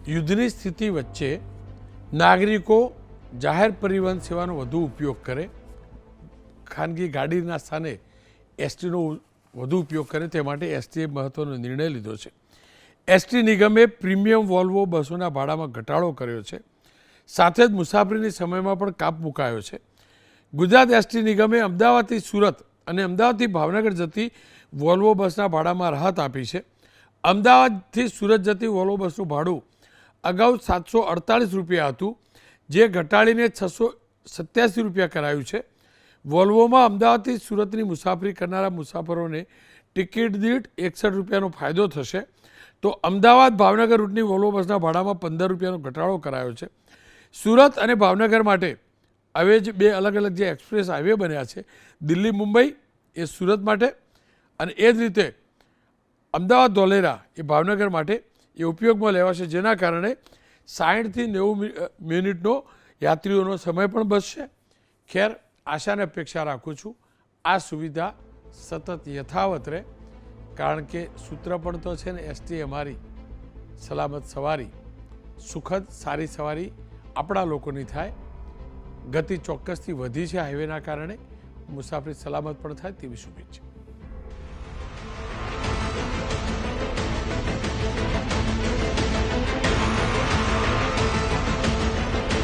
યુદ્ધની સ્થિતિ વચ્ચે નાગરિકો જાહેર પરિવહન સેવાનો વધુ ઉપયોગ કરે, ખાનગી ગાડીના સ્થાને એસટીનો વધુ ઉપયોગ કરે, તે માટે એસટીએ મહત્ત્વનો નિર્ણય લીધો છે. એસટી નિગમે પ્રીમિયમ વોલ્વો બસોના ભાડામાં ઘટાડો કર્યો છે. સાથે જ મુસાફરીની સમયમાં પણ કાપ મુકાયો છે. ગુજરાત એસટી નિગમે અમદાવાદથી સુરત અને અમદાવાદથી ભાવનગર જતી વોલ્વો બસના ભાડામાં રાહત આપી છે. અમદાવાદથી સુરત જતી વોલ્વો બસનું ભાડું અગાઉ 748 રૂપિયા હતું, જે ઘટાડીને 687 રૂપિયા કરાયું છે. વોલ્વોમાં અમદાવાદથી સુરતની મુસાફરી કરનારા મુસાફરોને ટિકિટ દીઠ 61 રૂપિયાનો ફાયદો થશે. તો અમદાવાદ ભાવનગર રૂટની વોલ્વો બસના ભાડામાં 15 રૂપિયાનો ઘટાડો કરાયો છે. સુરત અને ભાવનગર માટે હવે જ બે અલગ અલગ જે એક્સપ્રેસ હાઈવે બન્યા છે, દિલ્હી મુંબઈ એ સુરત માટે અને એ જ રીતે અમદાવાદ ધોલેરા એ ભાવનગર માટે એ ઉપયોગમાં લેવાશે, જેના કારણે 60થી 90 મિનિટનો યાત્રીઓનો સમય પણ બચશે. ખેર, આશા અને અપેક્ષા રાખું છું આ સુવિધા સતત યથાવત રહે, કારણ કે સૂત્ર પણ તો છે ને એસટી અમારી સલામત સવારી, સુખદ સારી સવારી આપણા લોકોની થાય. ગતિ ચોક્કસથી વધી છે હાઈવેના કારણે, મુસાફરી સલામત પણ થાય તેવી શુભેચ્છા.